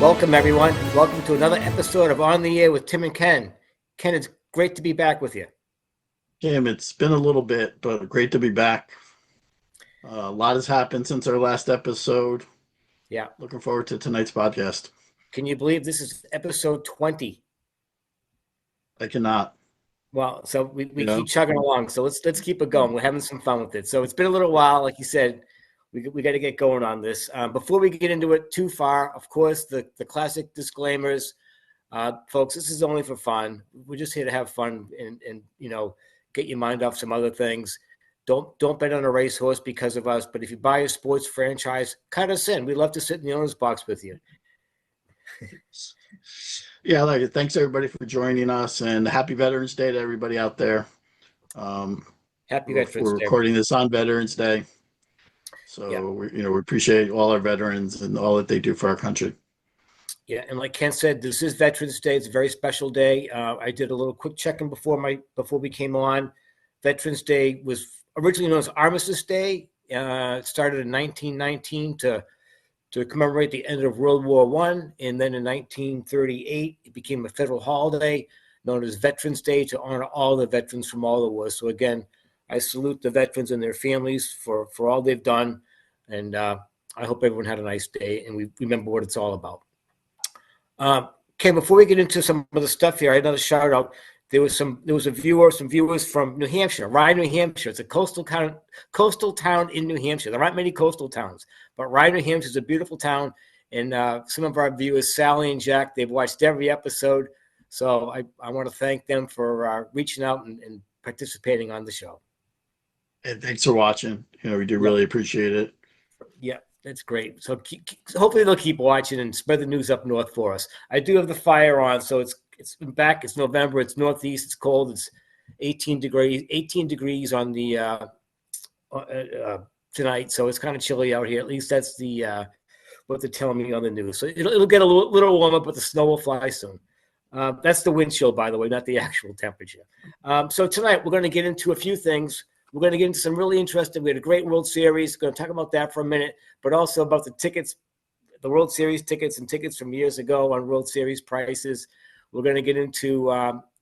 Welcome, everyone. Welcome to another episode of On the Air with Tim and Ken. Ken, it's great to be back with you. Tim, it's been a little bit, but great to be back. A lot has happened since our last episode. Yeah. Looking forward to tonight's podcast. Can you believe this is episode 20? I cannot. Well, so we You keep know, chugging along. So let's keep it going. We're having some fun with it. So it's been a little while, like you said. We got to get going on this. Before we get into it too far, of course, the classic disclaimers. Folks, this is only for fun. We're just here to have fun and get your mind off some other things. Don't bet on a racehorse because of us. But if you buy a sports franchise, cut us in. We'd love to sit in the owner's box with you. Yeah, thanks everybody for joining us, and happy Veterans Day to everybody out there. Happy We're Veterans Day. recording this on Veterans Day, so Yeah. we appreciate all our veterans and all that they do for our country. Yeah, and like Ken said, this is Veterans Day. It's a very special day. I did a little quick check-in before we came on. Veterans Day was originally known as Armistice Day. It started in 1919 to commemorate the end of World War I, and then in 1938 it became a federal holiday known as Veterans Day to honor all the veterans from all the wars. So again, I salute the veterans and their families for all they've done, and I hope everyone had a nice day and we remember what it's all about. Ken, before we get into some of the stuff here, I had another shout out. There was some viewers from New Hampshire, Rye, New Hampshire. It's a coastal town in New Hampshire. There aren't many coastal towns, but Rye, New Hampshire is a beautiful town. And some of our viewers, Sally and Jack, they've watched every episode. So I want to thank them for reaching out and participating on the show. And thanks for watching. We do really appreciate it. Yeah. That's great. So hopefully they'll keep watching and spread the news up north for us. I do have the fire on, so it's back. It's November. It's northeast. It's cold. It's 18 degrees on the tonight. So it's kind of chilly out here. At least that's the what they're telling me on the news. So it'll get a little warmer, but the snow will fly soon. That's the wind chill, by the way, not the actual temperature. So tonight we're going to get into a few things. We're going to get into some really interesting. We had a great World Series. Going to talk about that for a minute, but also about the tickets, the World Series tickets and tickets from years ago on World Series prices. We're going to get into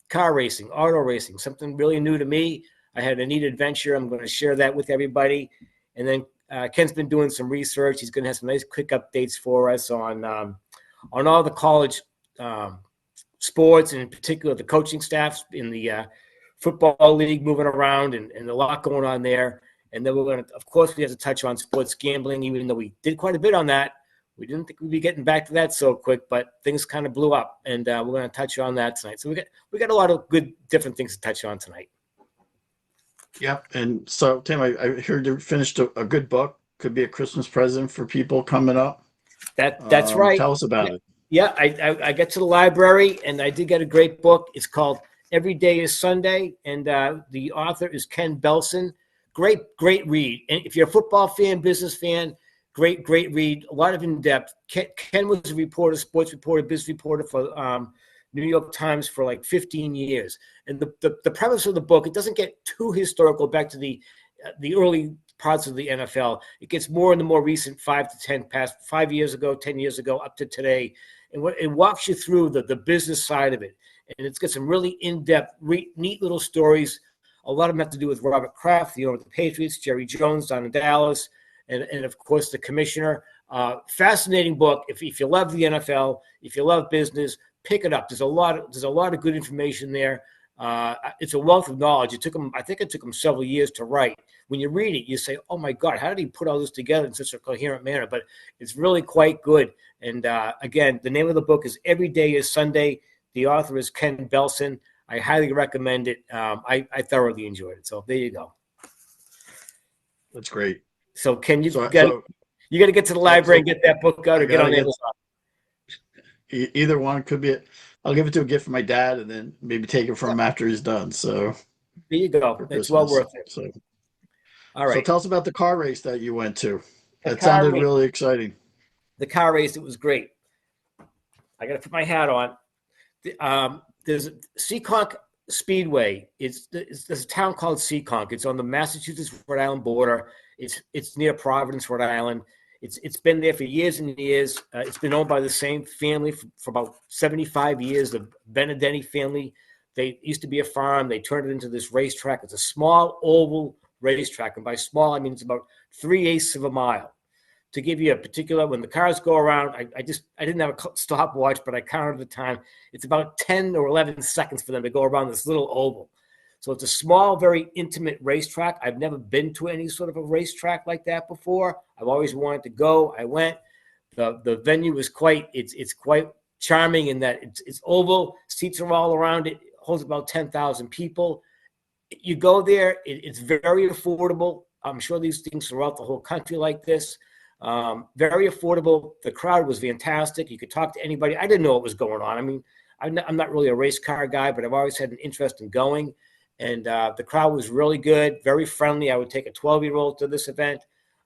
car racing, auto racing, something really new to me. I had a neat adventure. I'm going to share that with everybody. And then Ken's been doing some research. He's going to have some nice quick updates for us on all the college sports, and in particular the coaching staffs in the football league moving around and a lot going on there. And then we're going to, of course, we have to touch on sports gambling, even though we did quite a bit on that. We didn't think we'd be getting back to that so quick, but things kind of blew up, and we're going to touch on that tonight. So we got a lot of good different things to touch on tonight. Yep. And so, Tim, I heard you finished a good book. Could be a Christmas present for people coming up. That's right. Tell us about it. Yeah, I get to the library, and I did get a great book. It's called Every Day is Sunday, and the author is Ken Belson. Great read. And if you're a football fan, business fan, great read. A lot of in-depth. Ken was a reporter, sports reporter, business reporter for New York Times for like 15 years. And the premise of the book, it doesn't get too historical back to the early parts of the NFL. It gets more in the more recent 5 years ago, 10 years ago, up to today. And it walks you through the business side of it. And it's got some really in-depth, neat little stories. A lot of them have to do with Robert Kraft, the owner of the Patriots, Jerry Jones down in Dallas, and of course the commissioner. Fascinating book. If you love the NFL, if you love business, pick it up. There's a lot of good information there. It's a wealth of knowledge. I think it took him several years to write. When you read it, you say, "Oh my God, how did he put all this together in such a coherent manner?" But it's really quite good. And again, the name of the book is Every Day is Sunday. The author is Ken Belson. I highly recommend it. I thoroughly enjoyed it. So there you go. That's great. So Ken, you got to get to the library and get that book out or get on Amazon. Either one could be it. I'll give it to a gift for my dad, and then maybe take it from him after he's done. So there you go. It's well worth it. So, all right. So tell us about the car race that you went to. That sounded really exciting. The car race, it was great. I got to put my hat on. There's Seekonk Speedway. There's a town called Seekonk. It's on the Massachusetts-Rhode Island border. It's near Providence, Rhode Island. It's been there for years and years. It's been owned by the same family for about 75 years, the Benedetti family. They used to be a farm. They turned it into this racetrack. It's a small oval racetrack. And by small, I mean it's about 3/8 of a mile. To give you a particular, when the cars go around, I didn't have a stopwatch, but I counted the time. It's about 10 or 11 seconds for them to go around this little oval. So it's a small, very intimate racetrack. I've never been to any sort of a racetrack like that before. I've always wanted to go. I went. The venue is it's quite charming in that it's oval. Seats are all around it. It holds about 10,000 people. You go there. It's very affordable. I'm sure these things throughout the whole country like this. Very affordable. The crowd was fantastic. You could talk to anybody. I didn't know what was going on. I mean, I'm not really a race car guy, but I've always had an interest in going. And the crowd was really good, very friendly. I would take a 12-year-old to this event.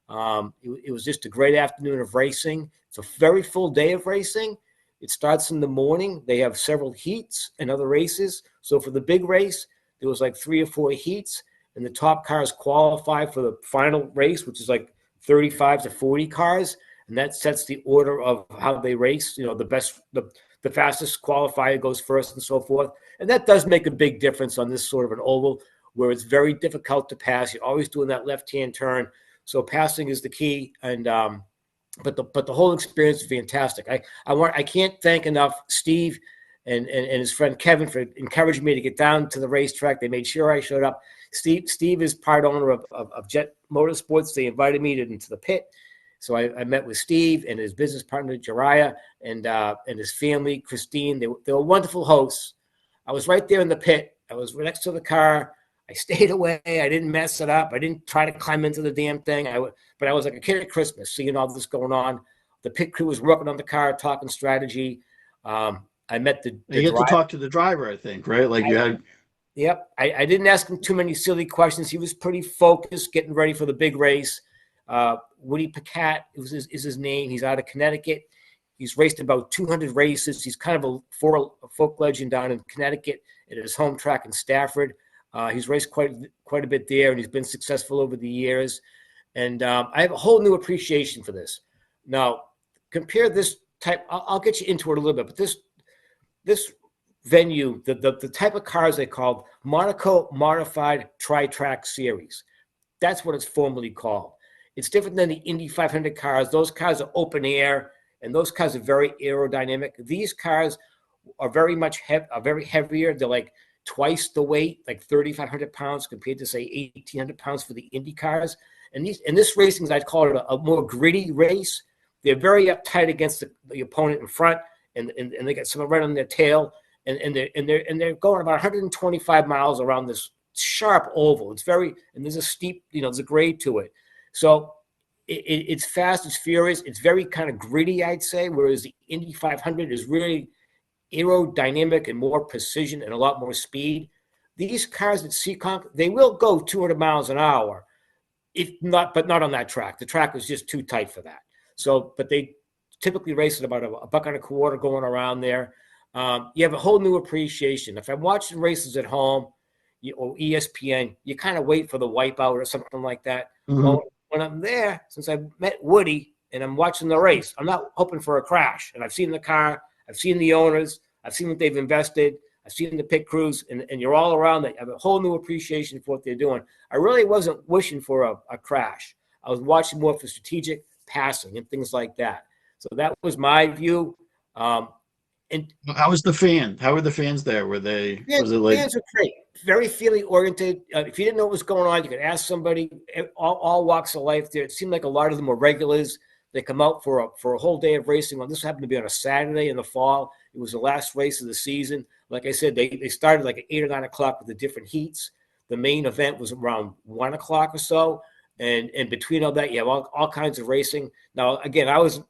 It was just a great afternoon of racing. It's a very full day of racing. It starts in the morning. They have several heats and other races. So for the big race, there was like 3 or 4 heats, and the top cars qualify for the final race, which is like 35 to 40 cars, and that sets the order of how they race. You know, the fastest qualifier goes first and so forth. And that does make a big difference on this sort of an oval where it's very difficult to pass. You're always doing that left-hand turn. So passing is the key. And but the whole experience is fantastic. I can't thank enough Steve and his friend Kevin for encouraging me to get down to the racetrack. They made sure I showed up. Steve is part owner of Jet Motorsports. They invited me into the pit. So I met with Steve and his business partner, Jariah, and his family, Christine. They were wonderful hosts. I was right there in the pit. I was right next to the car. I stayed away. I didn't mess it up. I didn't try to climb into the damn thing. But I was like a kid at Christmas, seeing all this going on. The pit crew was working on the car, talking strategy. I met the you get to talk to the driver, I think, right? Like you had. Yep. I didn't ask him too many silly questions. He was pretty focused, getting ready for the big race. Woody Pacat is his name. He's out of Connecticut. He's raced about 200 races. He's kind of a folk legend down in Connecticut at his home track in Stafford. He's raced quite a bit there, and he's been successful over the years. And I have a whole new appreciation for this. Now, compare this type. I'll get you into it a little bit, but this venue, the type of cars they called Monaco Modified Tri-Track Series. That's what it's formally called. It's different than the Indy 500 cars. Those cars are open air, and those cars are very aerodynamic. These cars are very heavier. They're like twice the weight, like 3,500 pounds compared to say 1,800 pounds for the Indy cars. And this racing, I'd call it a more gritty race. They're very uptight against the opponent in front, and they got someone right on their tail, and they're going about 125 miles around this sharp oval. It's and there's a steep, there's a grade to it. So it's fast, it's furious, it's very kind of gritty, I'd say, whereas the Indy 500 is really aerodynamic and more precision and a lot more speed. These cars at Seekonk, they will go 200 miles an hour, but not on that track. The track was just too tight for that. So, but they typically race at about $1.25 going around there. You have a whole new appreciation. If I'm watching races at home or ESPN, you kind of wait for the wipeout or something like that. Mm-hmm. Well, when I'm there, since I met Woody and I'm watching the race, I'm not hoping for a crash. And I've seen the car, I've seen the owners, I've seen what they've invested, I've seen the pit crews, and you're all around. I have a whole new appreciation for what they're doing. I really wasn't wishing for a crash. I was watching more for strategic passing and things like that. So that was my view. And how was the fan? How were the fans there? Was it like fans were great, very feeling oriented. If you didn't know what was going on, you could ask somebody. All walks of life there. It seemed like a lot of them were regulars. They come out for a whole day of racing. Well, this happened to be on a Saturday in the fall. It was the last race of the season. Like I said, they started like at 8 or 9 o'clock with the different heats. The main event was around 1 o'clock or so. And between all that, you have all kinds of racing. Now, again,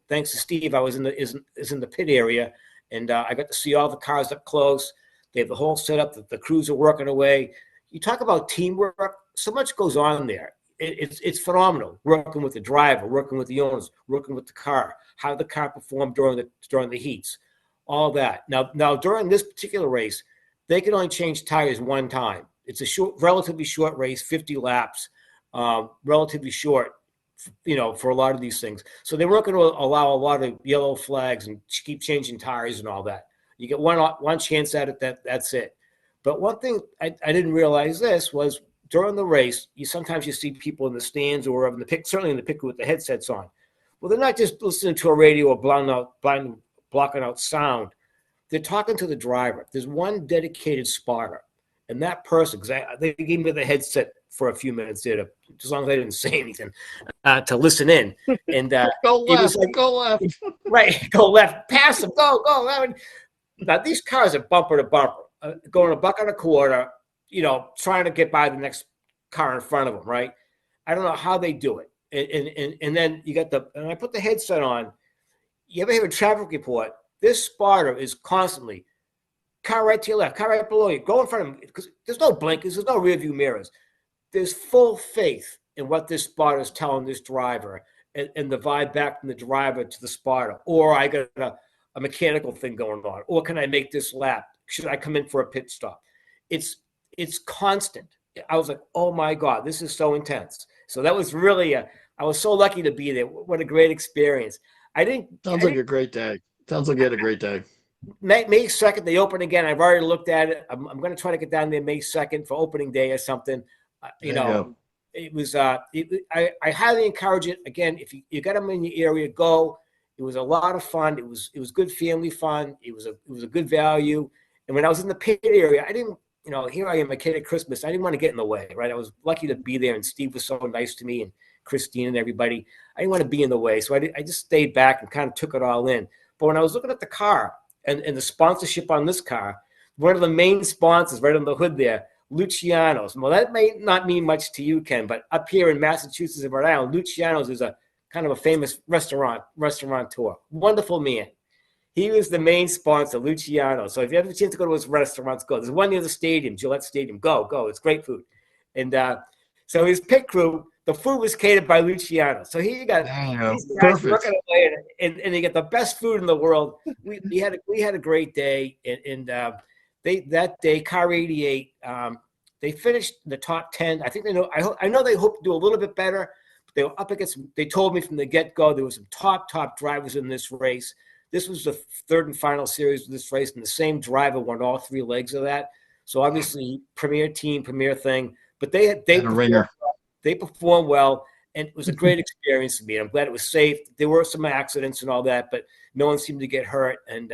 thanks to Steve, I was in the pit area. And I got to see all the cars up close. They have the whole setup. The crews are working away. You talk about teamwork. So much goes on there. It's phenomenal. Working with the driver, working with the owners, working with the car. How the car performed during the heats, all that. Now during this particular race, they could only change tires one time. It's a relatively short race, 50 laps, relatively short. for a lot of these things. So they weren't going to allow a lot of yellow flags and keep changing tires and all that. You get one chance at it, that's it. But one thing I didn't realize this was during the race, sometimes you see people in the stands or in the pit, certainly in the pit with the headsets on. Well, they're not just listening to a radio or blocking out sound. They're talking to the driver. There's one dedicated spotter, and that person, because they gave me the headset for a few minutes there, as long as I didn't say anything, to listen in. And Go left, like, go left. Right, go left, pass them, go. Now, these cars are bumper to bumper, going $1.25, trying to get by the next car in front of them, right? I don't know how they do it. And then you got and I put the headset on. You ever hear a traffic report? This spotter is constantly, car right to your left, car right below you, go in front of them, because there's no blinkers, there's no rear view mirrors. There's full faith in what this spotter is telling this driver and the vibe back from the driver to the spotter. Or I got a mechanical thing going on. Or can I make this lap? Should I come in for a pit stop? It's constant. I was like, oh my God, this is so intense. So that was really I was so lucky to be there. What a great experience. Sounds like a great day. Sounds like you had a great day. May 2nd, they open again. I've already looked at it. I'm going to try to get down there May 2nd for opening day or something. It was. I highly encourage it. Again, if you got them in your area, go. It was a lot of fun. It was good family fun. It was a good value. And when I was in the pit area, I didn't. Here I am, a kid at Christmas. I didn't want to get in the way, right? I was lucky to be there, and Steve was so nice to me, and Christine and everybody. I didn't want to be in the way, so I just stayed back and kind of took it all in. But when I was looking at the car and the sponsorship on this car, one of the main sponsors right on the hood there, Luciano's. Well, that may not mean much to you, Ken, but up here in Massachusetts and Rhode Island, Luciano's is a kind of a famous restaurateur. Wonderful man. He was the main sponsor, Luciano. So if you have a chance to go to his restaurants, go. There's one near the stadium, Gillette Stadium. Go. It's great food. And so his pit crew, the food was catered by Luciano. So here you got these guys working away, and they get the best food in the world. We had a great day, and that day, Car 88, they finished in the top 10. I think I know they hope to do a little bit better. But they were up against. They told me from the get-go there were some top drivers in this race. This was the third and final series of this race, and the same driver won all 3 legs of that. So obviously, premier team, premier thing. But they performed well, and it was a great experience to me. I'm glad it was safe. There were some accidents and all that, but no one seemed to get hurt. And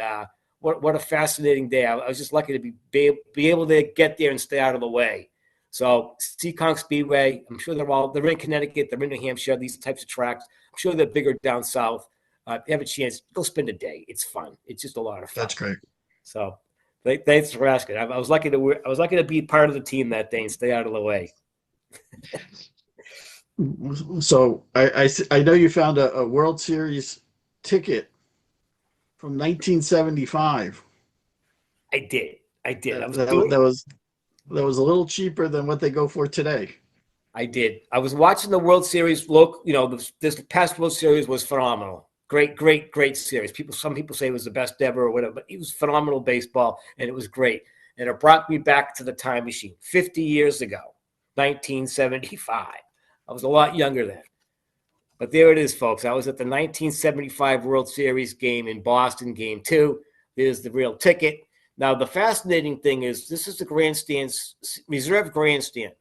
what a fascinating day! I was just lucky to be able to get there and stay out of the way. So Seekonk Speedway, I'm sure they're in Connecticut, they're in New Hampshire, these types of tracks. I'm sure they're bigger down south. If you have a chance, go spend a day. It's fun. It's just a lot of fun. That's great. So thanks for asking. I was lucky to be part of the team that day and stay out of the way. So I know you found a World Series ticket from 1975. I did. That was a little cheaper than what they go for today. I did. I was watching the World Series. This past World Series was phenomenal. Great series. Some people say it was the best ever or whatever, but it was phenomenal baseball, and it was great. And it brought me back to the time machine 50 years ago, 1975. I was a lot younger then. But there it is, folks. I was at the 1975 World Series game in Boston, Game 2. There's the real ticket. Now, the fascinating thing is this is the grandstand's reserve grandstand.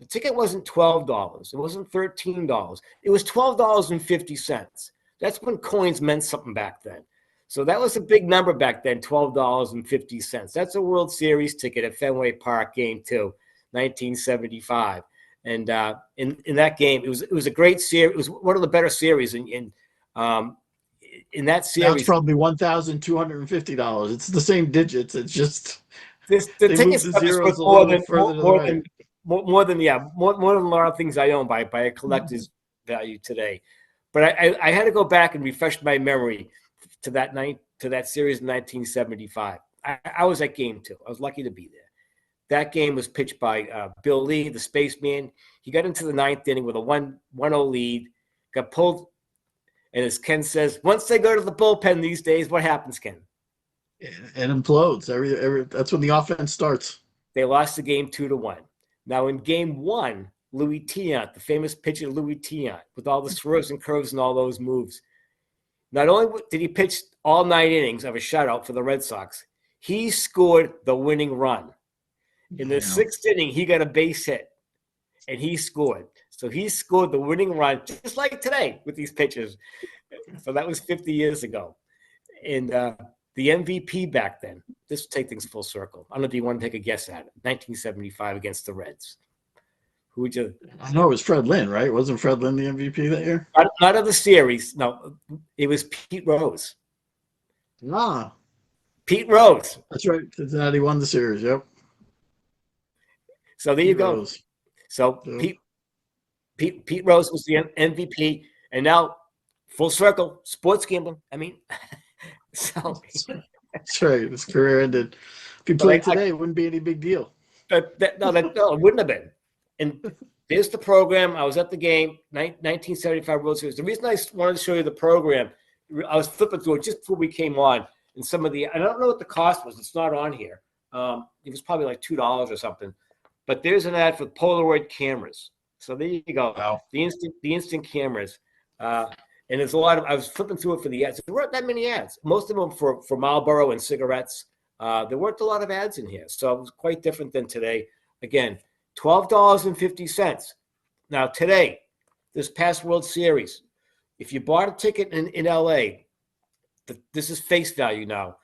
The ticket wasn't $12. It wasn't $13. It was $12.50. That's when coins meant something back then. So that was a big number back then, $12.50. That's a World Series ticket at Fenway Park, Game 2, 1975. And in that game, it was a great series. It was one of the better series in that series. That's probably $1,250. It's the same digits. It's just the ticket zeros was more than a lot of things I own by a collector's value today. But I had to go back and refresh my memory to that series in 1975. I was at Game 2. I was lucky to be there. That game was pitched by Bill Lee, the spaceman. He got into the 9th inning with a 1-0 lead, got pulled, and as Ken says, once they go to the bullpen these days, what happens, Ken? It implodes. That's when the offense starts. They lost the game 2-1. Now in Game 1, Louis Tiant, the famous pitcher Louis Tiant, with all the swerves and curves and all those moves. Not only did he pitch all 9 innings of a shutout for the Red Sox, he scored the winning run. In the 6th inning, he got a base hit, and he scored. So he scored the winning run, just like today with these pitchers. So that was 50 years ago. And the MVP back then, this will take things full circle. I don't know if you want to take a guess at it. 1975 against the Reds. Who would you? I know it was Fred Lynn, right? Wasn't Fred Lynn the MVP that year? Not of the series. No, it was Pete Rose. Ah, Pete Rose. that's right. Cincinnati won the series. Yep. So there you go. Rose. So Pete Rose was the MVP, and now full circle, sports gambling. I mean, so that's right. His career ended. If he played today, it wouldn't be any big deal. No, it wouldn't have been. And there's the program. I was at the game, 1975 World Series. The reason I wanted to show you the program, I was flipping through it just before we came on, and I don't know what the cost was. It's not on here. It was probably like $2 or something. But there's an ad for Polaroid cameras. So there you go. Wow. The instant cameras. And there's a lot of, I was flipping through it for the ads. There weren't that many ads. Most of them for Marlboro and cigarettes. There weren't a lot of ads in here. So it was quite different than today. Again, $12.50. Now today, this past World Series, if you bought a ticket in LA, this is face value now.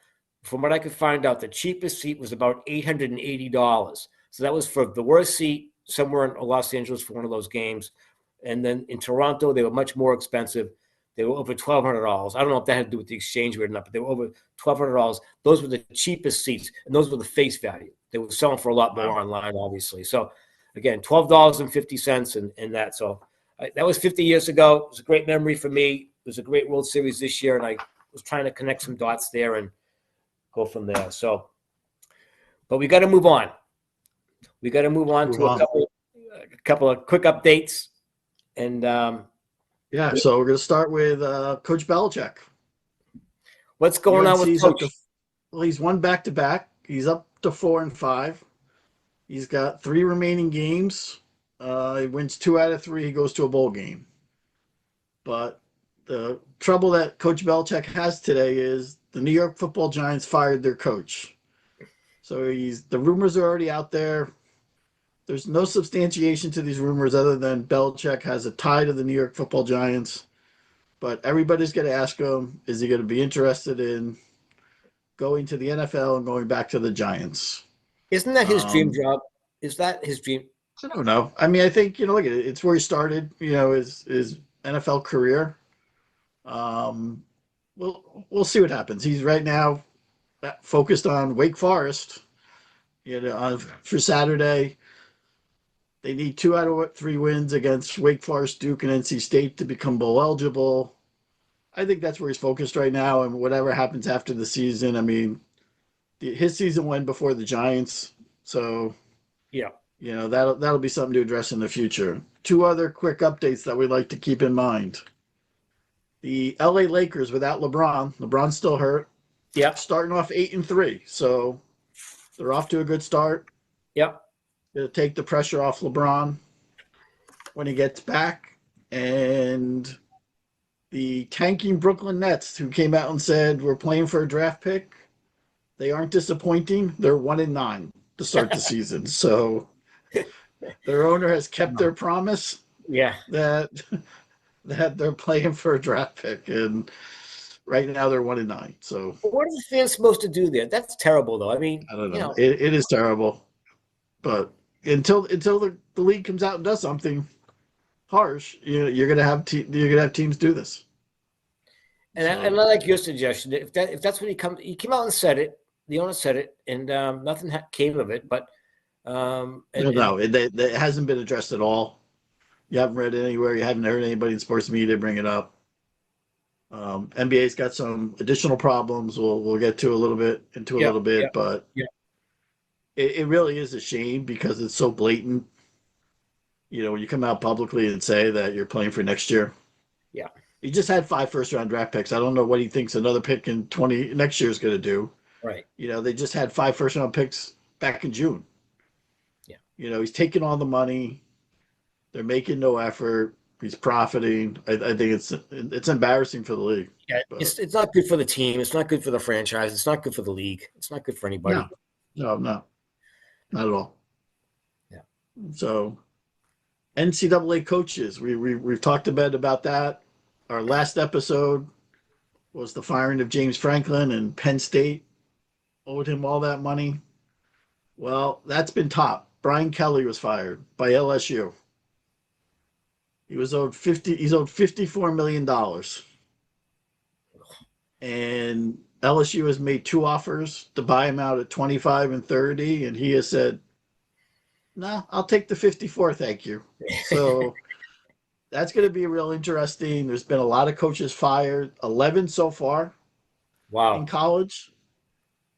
From what I could find out, the cheapest seat was about $880. So that was for the worst seat somewhere in Los Angeles for one of those games. And then in Toronto, they were much more expensive. They were over $1,200. I don't know if that had to do with the exchange rate or not, but they were over $1,200. Those were the cheapest seats, and those were the face value. They were selling for a lot more online, obviously. So, again, $12.50 and that. So that was 50 years ago. It was a great memory for me. It was a great World Series this year, and I was trying to connect some dots there and go from there. So, but we got to move on. We got to move on to a couple of quick updates. And so we're going to start with Coach Belichick. What's going on with Coach? Well, he's won back-to-back. He's up to 4-5. He's got 3 remaining games. He wins 2 out of 3. He goes to a bowl game. But the trouble that Coach Belichick has today is the New York Football Giants fired their coach. So the rumors are already out there. There's no substantiation to these rumors other than Belichick has a tie to the New York Football Giants. But everybody's going to ask him, is he going to be interested in going to the NFL and going back to the Giants? Isn't that his dream job? Is that his dream? I don't know. I mean, I think, look at it. It's where he started, his NFL career. We'll see what happens. He's right now focused on Wake Forest. For Saturday, they need 2 out of 3 wins against Wake Forest, Duke, and NC State to become bowl eligible. I think that's where he's focused right now, and whatever happens after the season. I mean, his season went before the Giants, so yeah, that'll be something to address in the future. 2 other quick updates that we'd like to keep in mind. The LA Lakers without LeBron's still hurt. Yeah, starting off 8-3, so they're off to a good start. Yep. It'll take the pressure off LeBron when he gets back. And the tanking Brooklyn Nets, who came out and said we're playing for a draft pick, they aren't disappointing. They're 1-9 to start the season. So their owner has kept their promise. Yeah. That they're playing for a draft pick, and right now they're 1-9. So what are the fans supposed to do there? That's terrible, though. I mean, I don't know. It is terrible, but until the league comes out and does something harsh, you're gonna have teams do this. And I like your suggestion. If that's what he came out and said it. The owner said it, and nothing came of it. But it hasn't been addressed at all. You haven't read it anywhere. You haven't heard anybody in sports media bring it up. NBA's got some additional problems. We'll get to a little bit, but it really is a shame because it's so blatant. When you come out publicly and say that you're playing for next year. Yeah. He just had 5 first-round draft picks. I don't know what he thinks another pick in next year is going to do. Right. They just had 5 first-round picks back in June. Yeah. He's taking all the money. They're making no effort. He's profiting. I think it's embarrassing for the league. Yeah, But it's not good for the team. It's not good for the franchise. It's not good for the league. It's not good for no, anybody. no, not at all. Yeah. So NCAA coaches, we've talked a bit about that. Our last episode was the firing of James Franklin, and Penn State owed him all that money. Well, that's been topped. Brian Kelly was fired by LSU. He's owed $54 million. And LSU has made two offers to buy him out at 25 and 30, and he has said, "No, I'll take the 54, thank you." So that's going to be real interesting. There's been a lot of coaches fired, 11 so far in Wow. college.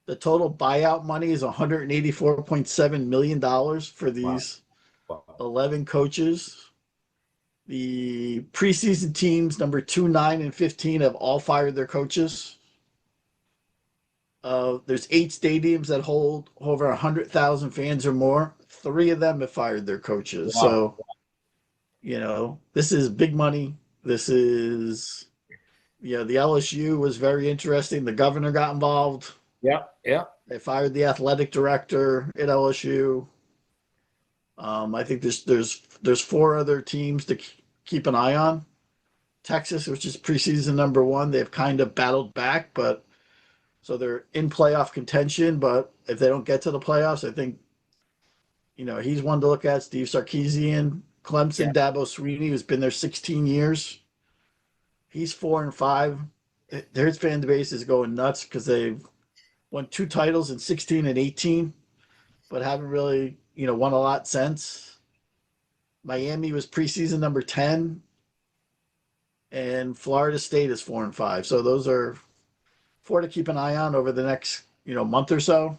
The total buyout money is $184.7 million for Wow. these Wow. 11 coaches. The preseason teams, number 2, 9, and 15, have all fired their coaches. There's 8 stadiums that hold over 100,000 fans or more. 3 of them have fired their coaches. Wow. So, this is big money. This is, the LSU was very interesting. The governor got involved. Yeah. Yeah. They fired the athletic director at LSU. I think there's 4 other teams to keep an eye on. Texas, which is preseason number 1, they've kind of battled back, but so they're in playoff contention. But if they don't get to the playoffs, I think he's one to look at. Steve Sarkisian, Yeah. Clemson, Dabo Sweeney, who's been there 16 years. He's 4-5. Their fan base is going nuts because they've won 2 titles in 16 and 18, but haven't really won a lot since. Miami was preseason number 10, and Florida State is 4-5. So those are 4 to keep an eye on over the next month or so,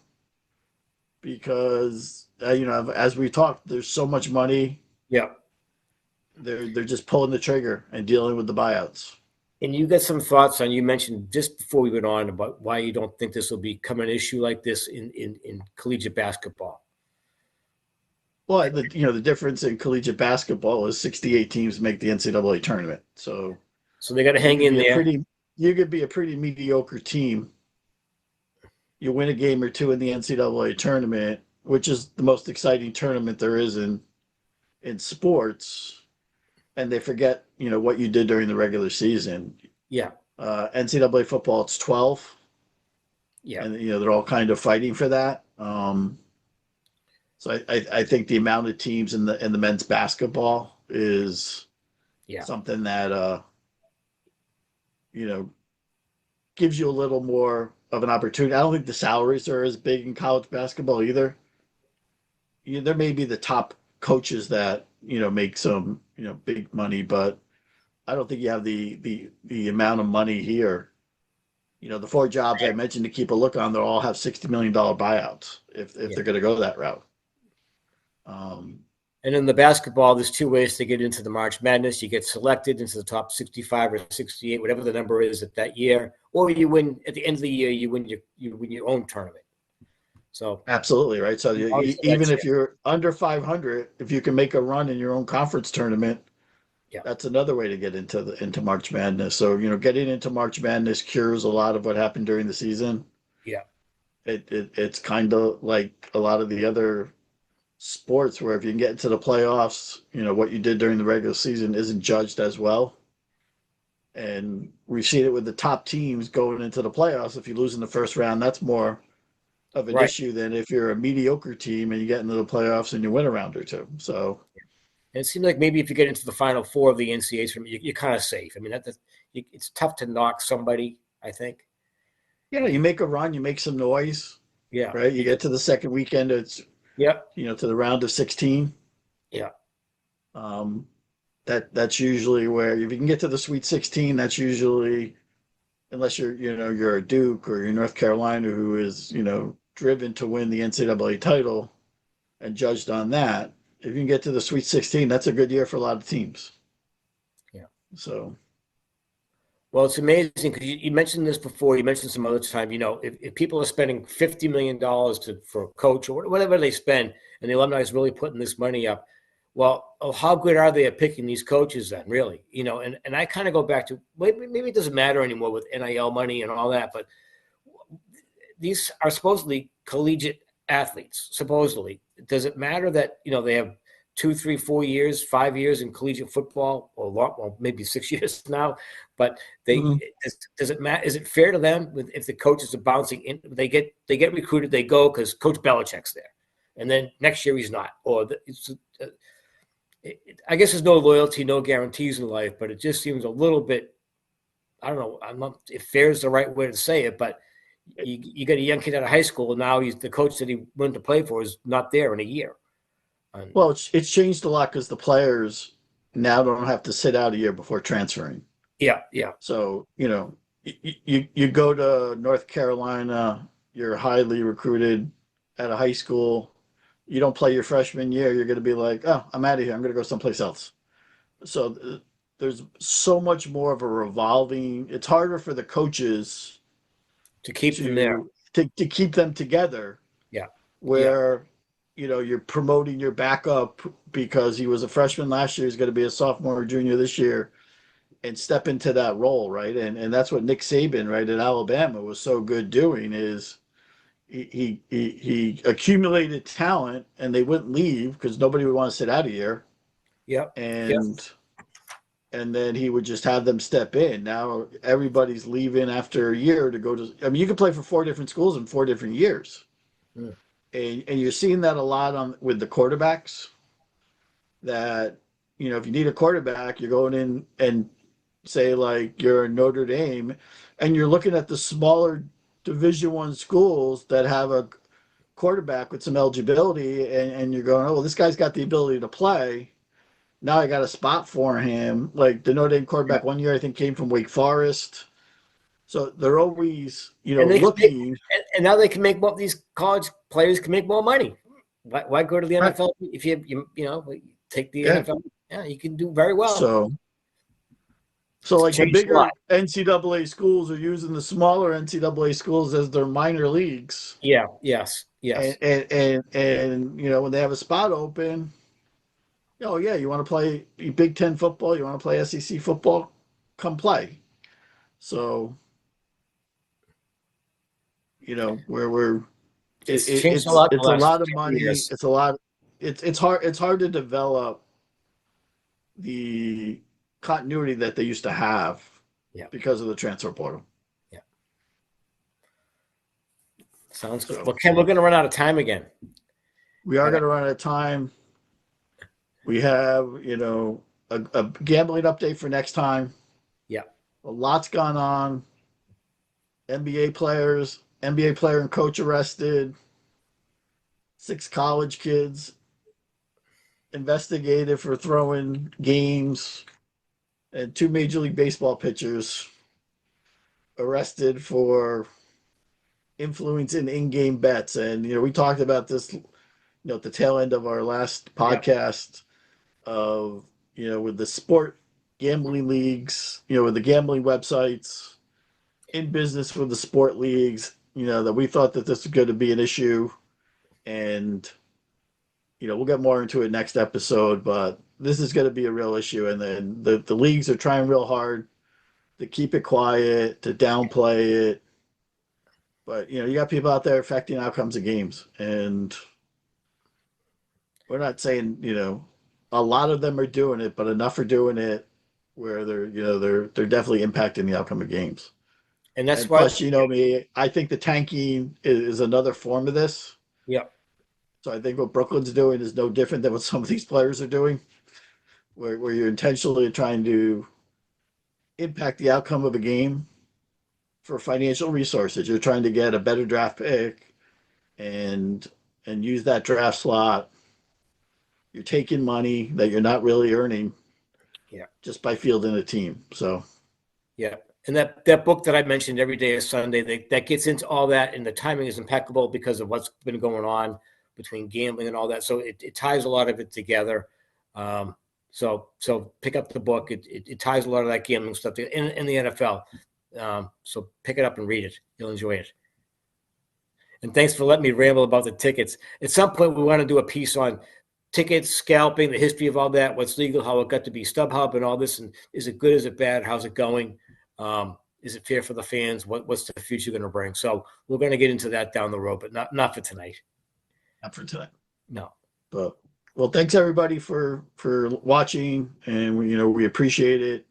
because as we talked, there's so much money. Yeah. They're just pulling the trigger and dealing with the buyouts. And you got some thoughts on, you mentioned just before we went on about why you don't think this will become an issue like this in collegiate basketball. Well, the difference in collegiate basketball is 68 teams make the NCAA tournament. So they got to hang in there. You could be a pretty mediocre team. You win a game or 2 in the NCAA tournament, which is the most exciting tournament there is in sports, and they forget what you did during the regular season. Yeah. NCAA football, it's 12. Yeah. And they're all kind of fighting for that. So I think the amount of teams in the men's basketball is something that gives you a little more of an opportunity. I don't think the salaries are as big in college basketball either. There may be the top coaches that make some big money, but I don't think you have the amount of money here. The 4 jobs I mentioned to keep a look on, they'll all have $60 million buyouts if they're going to go that route. And in the basketball, there's 2 ways to get into the March Madness. You get selected into the top 65 or 68, whatever the number is at that year, or you win at the end of the year. You win your own tournament. So absolutely right. So even if you're under 500, if you can make a run in your own conference tournament, that's another way to get into March Madness. So getting into March Madness cures a lot of what happened during the season. Yeah, it's kind of like a lot of the other sports where if you can get into the playoffs, what you did during the regular season isn't judged as well. And we've seen it with the top teams going into the playoffs. If you lose in the first round, that's more of an issue than if you're a mediocre team and you get into the playoffs and you win a round or 2. So and it seems like maybe if you get into the Final 4 of the NCAAs, you're kind of safe. I mean, it's tough to knock somebody, I think. Yeah, you make a run, you make some noise. Yeah. Right. You get to the second weekend, it's to the round of 16. Yeah. That's usually where if you can get to the Sweet 16, that's usually, unless you're a Duke or you're North Carolina who is, driven to win the NCAA title and judged on that. If you can get to the Sweet 16, that's a good year for a lot of teams. Yeah. So. Well, it's amazing because you mentioned this before. You mentioned some other time. If people are spending $50 million for a coach or whatever they spend, and the alumni is really putting this money up, Well, how good are they at picking these coaches then, really? And I kind of go back to maybe it doesn't matter anymore with NIL money and all that, but these are supposedly collegiate athletes. Supposedly, does it matter that they have 2, 3, 4 years, 5 years in collegiate football, or well, maybe 6 years now? But does it matter? Is it fair to them if the coaches are bouncing in? They get recruited, they go because Coach Belichick's there, and then next year he's not, I guess there's no loyalty, no guarantees in life, but it just seems a little bit. I don't know. I'm not if fair is the right way to say it, but you got a young kid out of high school, and now he's the coach that he wanted to play for is not there in a year. Well, it's changed a lot because the players now don't have to sit out a year before transferring. Yeah. So you go to North Carolina, you're highly recruited at a high school. You don't play your freshman year, you're going to be like, oh, I'm out of here. I'm going to go someplace else. So there's so much more of a revolving. It's harder for the coaches to keep them there, to keep them together. Yeah. Where you're promoting your backup because he was a freshman last year. He's going to be a sophomore or junior this year, and step into that role, right? And that's what Nick Saban, right, at Alabama was so good doing is. He accumulated talent, and they wouldn't leave because nobody would want to sit out a year. Yep. And then he would just have them step in. Now everybody's leaving after a year to go to. I mean, you could play for 4 different schools in 4 different years, and you're seeing that a lot with the quarterbacks. That if you need a quarterback, you're going in and say like you're Notre Dame, and you're looking at the smaller Division I schools that have a quarterback with some eligibility, and you're going, oh, well, this guy's got the ability to play. Now I got a spot for him. Like the Notre Dame quarterback one year, I think, came from Wake Forest. So they're always, looking. And now they can make more. These college players can make more money. Why go to the NFL if you take the NFL? Yeah, you can do very well. So like the bigger NCAA schools are using the smaller NCAA schools as their minor leagues. Yeah. Yes. And when they have a spot open, you want to play Big Ten football, you want to play SEC football, come play. So, where it's a lot of money. Years. It's a lot. It's hard to develop the continuity that they used to have because of the transfer portal. Yeah. Sounds good. Well, Ken, we're going to run out of time again. We are going to run out of time. We have, a gambling update for next time. Yeah. A lot's gone on. NBA player and coach arrested. 6 college kids investigated for throwing games. And 2 Major League Baseball pitchers arrested for influencing in-game bets. And, we talked about this, at the tail end of our last podcast of, with the sport gambling leagues, with the gambling websites, in business with the sport leagues, that we thought that this was going to be an issue. And, we'll get more into it next episode, but this is going to be a real issue. And then the leagues are trying real hard to keep it quiet, to downplay it. But, you got people out there affecting outcomes of games. And we're not saying, a lot of them are doing it, but enough are doing it where they're definitely impacting the outcome of games. And that's why. Plus, me, I think the tanking is another form of this. Yeah. So I think what Brooklyn's doing is no different than what some of these players are doing, where you're intentionally trying to impact the outcome of a game for financial resources. You're trying to get a better draft pick and use that draft slot. You're taking money that you're not really earning just by fielding a team. So and that book that I mentioned, Every Day is Sunday, that gets into all that, and the timing is impeccable because of what's been going on between gambling and all that. So it ties a lot of it together. So pick up the book. It ties a lot of that gambling stuff in the NFL. So pick it up and read it. You'll enjoy it. And thanks for letting me ramble about the tickets. At some point, we want to do a piece on tickets, scalping, the history of all that, what's legal, how it got to be StubHub and all this, and is it good, is it bad, how's it going? Is it fair for the fans? What's the future going to bring? So we're going to get into that down the road, but not for tonight. Not for tonight. No. But well, thanks everybody for watching, and we appreciate it.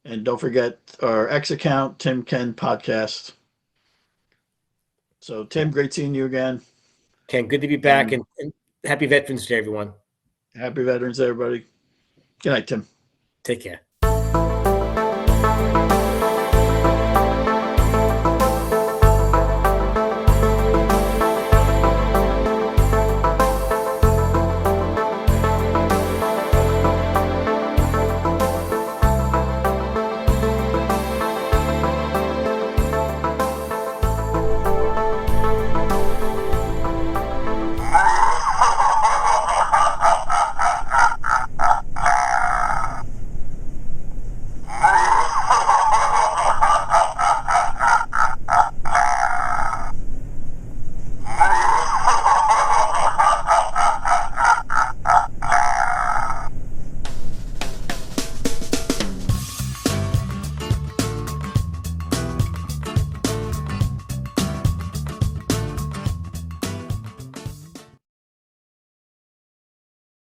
And don't forget our X account, Tim Ken Podcast. So Tim, great seeing you again. Ken, good to be back, and happy Veterans Day, everyone. Happy Veterans Day, everybody. Good night, Tim. Take care.